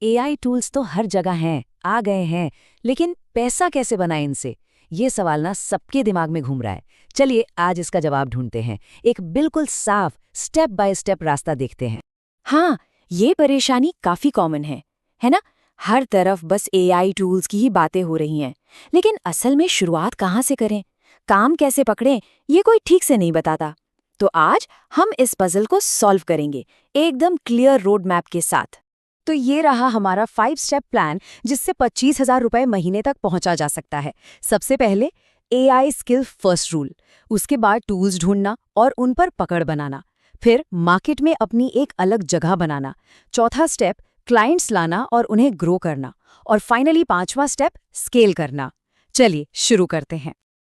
AI tools तो हर जगह हैं, आ गए हैं, लेकिन पैसा कैसे बनाएं इनसे? ये सवाल ना सबके दिमाग में घूम रहा है। चलिए आज इसका जवाब ढूंढते हैं। एक बिल्कुल साफ स्टेप बाय स्टेप रास्ता देखते हैं। हाँ, ये परेशानी काफी कॉमन है ना? हर तरफ बस एआई टूल्स की ही बातें हो रही हैं। लेकिन असल में शुरुआत कहाँ से करें? काम कैसे पकड़ें? ये कोई ठीक से नहीं बताता। तो आज हम इस पजल को सॉल्व करेंगे, एकदम क्लियर रोड मैप के साथ। तो ये रहा हमारा 5 स्टेप प्लान, जिससे 25,000 रुपए महीने तक पहुंचा जा सकता है। सबसे पहले एआई स्किल फर्स्ट रूल, उसके बाद टूल्स ढूंढना और उन पर पकड़ बनाना, फिर मार्केट में अपनी एक अलग जगह बनाना, चौथा स्टेप क्लाइंट्स लाना और उन्हें ग्रो करना, और फाइनली 5वां स्टेप स्केल करना। चलिए शुरू करते हैं।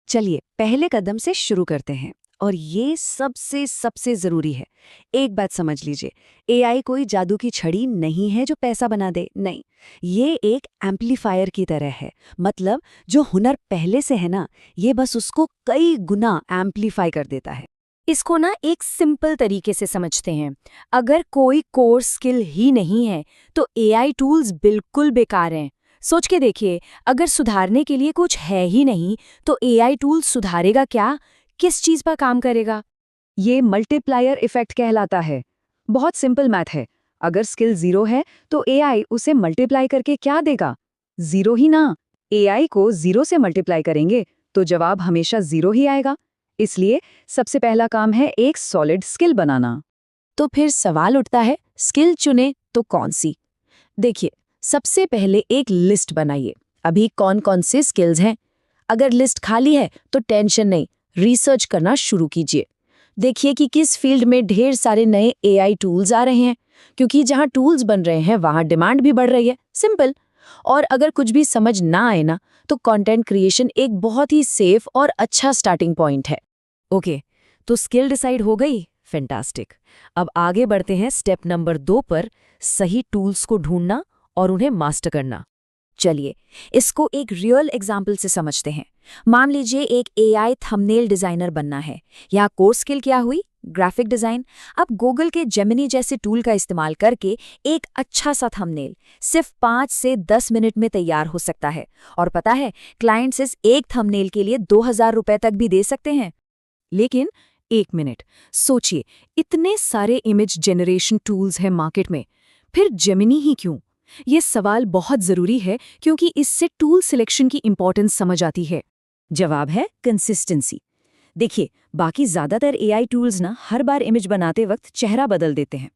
चलिए पहले कदम से शुरू करते हैं, और ये सबसे सबसे जरूरी है। एक बात समझ लीजिए, एआई कोई जादू की छड़ी नहीं है जो पैसा बना दे, नहीं। ये एक एम्पलीफायर की तरह है। मतलब जो हुनर पहले से है ना, ये बस उसको कई गुना एम्पलीफाई कर देता है। इसको ना एक सिंपल तरीके से समझते हैं। अगर कोई कोर स्किल ही नहीं है तो एआई टूल्स बिल्कुल बेकार हैं। सोच के देखिए, अगर सुधारने के लिए कुछ है ही नहीं तो एआई टूल सुधारेगा क्या? किस चीज पर काम करेगा? ये मल्टीप्लायर इफेक्ट कहलाता है। बहुत सिंपल मैथ है। अगर स्किल 0 है तो एआई उसे मल्टीप्लाई करके क्या देगा? 0 ही ना। एआई को 0 से मल्टीप्लाई करेंगे तो जवाब हमेशा 0 ही आएगा। इसलिए सबसे पहला काम है एक सॉलिड स्किल बनाना। तो फिर सवाल उठता है, स्किल चुने तो कौन सी? देखिए, सबसे पहले एक लिस्ट बनाइए। अभी कौन कौन से स्किल्स हैं। अगर लिस्ट खाली है तो टेंशन नहीं, रिसर्च करना शुरू कीजिए। देखिए कि किस फील्ड में ढेर सारे नए एआई टूल्स आ रहे हैं, क्योंकि जहां टूल्स बन रहे हैं वहां डिमांड भी बढ़ रही है। सिंपल। और अगर कुछ भी समझ ना आए ना, तो कंटेंट क्रिएशन एक बहुत ही सेफ और अच्छा स्टार्टिंग पॉइंट है। ओके, तो स्किल डिसाइड हो गई। फैंटास्टिक। अब आगे बढ़ते हैं स्टेप नंबर 2 पर, सही टूल्स को ढूंढना और उन्हें मास्टर करना। चलिए इसको एक रियल एग्जाम्पल से समझते हैं। मान लीजिए एक एआई थंबनेल डिजाइनर बनना है। यहाँ कोर स्किल क्या हुई? Graphic design. अब गूगल के जेमिनी जैसे टूल का इस्तेमाल करके एक अच्छा सा थंबनेल सिर्फ 5 से 10 मिनट में तैयार हो सकता है। और पता है, क्लाइंट्स इस एक थंबनेल के लिए 2,000 रुपए तक भी दे सकते हैं। लेकिन एक मिनट, सोचिए, इतने सारे इमेज जनरेशन टूल्स हैं मार्केट में, फिर जेमिनी ही क्यों? ये सवाल बहुत जरूरी है, क्योंकि इससे टूल सिलेक्शन की इंपॉर्टेंस समझ आती है। जवाब है कंसिस्टेंसी। देखिए, बाकी ज्यादातर एआई टूल्स ना हर बार इमेज बनाते वक्त चेहरा बदल देते हैं,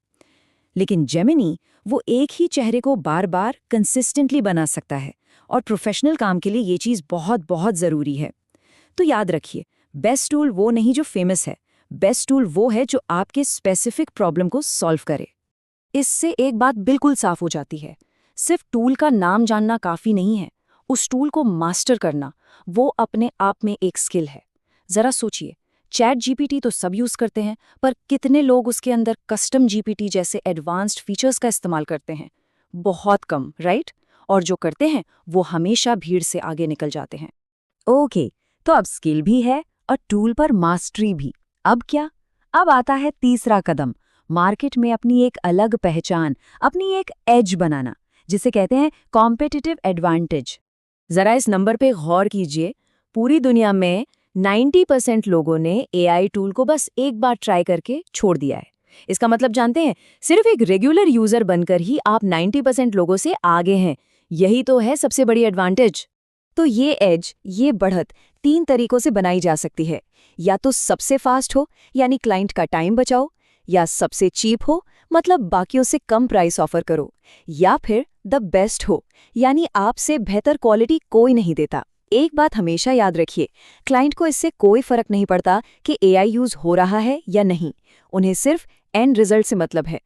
लेकिन जेमिनी वो एक ही चेहरे को बार बार कंसिस्टेंटली बना सकता है, और प्रोफेशनल काम के लिए ये चीज़ बहुत बहुत ज़रूरी है। तो याद रखिए, बेस्ट टूल वो नहीं जो फेमस है, बेस्ट टूल वो है जो आपके स्पेसिफिक प्रॉब्लम को सॉल्व करे। इससे एक बात बिल्कुल साफ हो जाती है, सिर्फ टूल का नाम जानना काफ़ी नहीं है, उस टूल को मास्टर करना, वो अपने आप में एक स्किल है। ज़रा सोचिए, चैट जीपीटी तो सब यूज़ करते हैं, पर कितने लोग उसके अंदर कस्टम जीपीटी जैसे एडवांस्ड फीचर्स का इस्तेमाल करते हैं? बहुत कम, राइट? और जो करते हैं वो हमेशा भीड़ से आगे निकल जाते हैं। ओके, तो अब स्किल भी है और टूल पर मास्टरी भी। अब क्या? अब आता है तीसरा कदम, मार्केट में अपनी एक अलग पहचान, अपनी एक एज बनाना, जिसे कहते हैं कॉम्पिटिटिव एडवांटेज। जरा इस नंबर पे गौर कीजिए। पूरी दुनिया में 90% लोगों ने एआई टूल को बस एक बार ट्राई करके छोड़ दिया है। इसका मतलब जानते हैं? सिर्फ एक रेगुलर यूजर बनकर ही आप 90% लोगों से आगे हैं। यही तो है सबसे बड़ी एडवांटेज। तो ये एज, ये बढ़त 3 तरीकों से बनाई जा सकती है। या तो सबसे फास्ट हो, यानी क्लाइंट का टाइम बचाओ, या सबसे चीप हो, मतलब बाकियों से कम प्राइस ऑफर करो, या फिर द बेस्ट हो, यानी आपसे बेहतर क्वालिटी कोई नहीं देता। एक बात हमेशा याद रखिए, क्लाइंट को इससे कोई फर्क नहीं पड़ता कि एआई यूज हो रहा है या नहीं, उन्हें सिर्फ एंड रिजल्ट से मतलब है।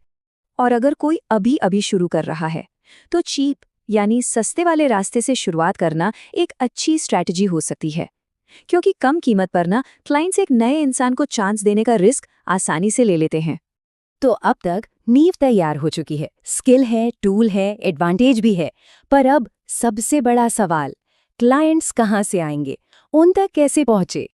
और अगर कोई अभी अभी शुरू कर रहा है, तो चीप यानी सस्ते वाले रास्ते से शुरुआत करना एक अच्छी स्ट्रैटेजी हो सकती है, क्योंकि कम कीमत पर ना क्लाइंट्स एक नए इंसान को चांस देने का रिस्क आसानी से ले लेते हैं। तो अब तक नींव तैयार हो चुकी है, स्किल है, टूल है, एडवांटेज भी है, पर अब सबसे बड़ा सवाल, क्लाइंट्स कहाँ से आएंगे, उन तक कैसे पहुंचे?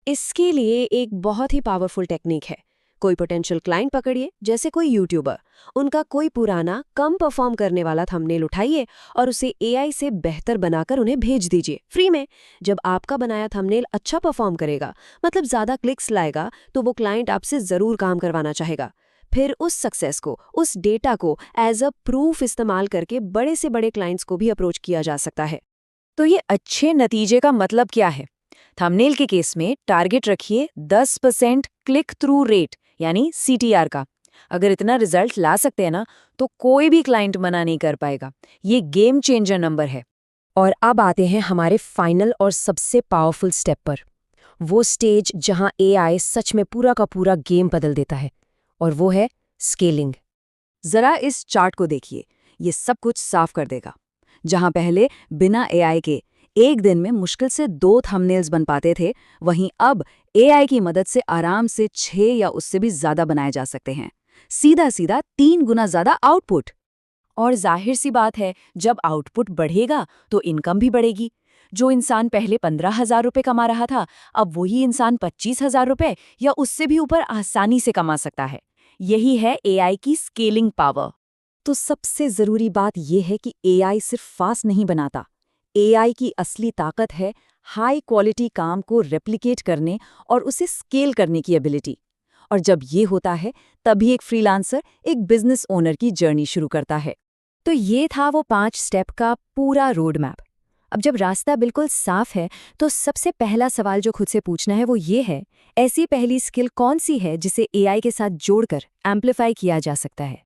इसके लिए एक बहुत ही पावरफुल टेक्निक है, कोई पोटेंशियल क्लाइंट पकड़िए, जैसे कोई यूट्यूबर, उनका कोई पुराना कम परफॉर्म करने वाला थंबनेल उठाइए और उसे एआई से बेहतर बनाकर उन्हें भेज दीजिए फ्री में। जब आपका बनाया थंबनेल अच्छा परफॉर्म करेगा, मतलब ज़्यादा क्लिक्स लाएगा, तो वो क्लाइंट आपसे ज़रूर काम करवाना चाहेगा। फिर उस सक्सेस को, उस डेटा को एज अ प्रूफ इस्तेमाल करके बड़े से बड़े क्लाइंट्स को भी अप्रोच किया जा सकता है। तो ये अच्छे नतीजे का मतलब क्या है? थंबनेल के केस में टारगेट रखिए 10% क्लिक थ्रू रेट यानी CTR का। अगर इतना रिजल्ट ला सकते हैं ना, तो कोई भी क्लाइंट मना नहीं कर पाएगा। ये गेम चेंजर नंबर है। और अब आते हैं हमारे फाइनल और सबसे पावरफुल स्टेप पर, वो स्टेज जहां एआई सच में पूरा का पूरा गेम बदल देता है, और वो है स्केलिंग। जरा इस चार्ट को देखिए, ये सब कुछ साफ कर देगा। जहां पहले बिना एआई के एक दिन में मुश्किल से 2 थंबनेल्स बन पाते थे, वहीं अब एआई की मदद से आराम से 6 या उससे भी ज्यादा बनाए जा सकते हैं। सीधा सीधा 3 गुना ज्यादा आउटपुट। और जाहिर सी बात है, जब आउटपुट बढ़ेगा तो इनकम भी बढ़ेगी। जो इंसान पहले 15,000 रुपये कमा रहा था, अब वही इंसान 25,000 रुपये या उससे भी ऊपर आसानी से कमा सकता है। यही है एआई की स्केलिंग पावर। तो सबसे जरूरी बात यह है कि एआई सिर्फ फास्ट नहीं बनाता। एआई की असली ताकत है हाई क्वालिटी काम को रेप्लिकेट करने और उसे स्केल करने की एबिलिटी। और जब ये होता है, तभी एक फ्रीलांसर एक बिजनेस ओनर की जर्नी शुरू करता है। तो ये था वो 5 स्टेप का पूरा रोड मैप। अब जब रास्ता बिल्कुल साफ है, तो सबसे पहला सवाल जो खुद से पूछना है वो ये है, ऐसी पहली स्किल कौन सी है जिसे एआई के साथ जोड़कर एम्प्लीफाई किया जा सकता है।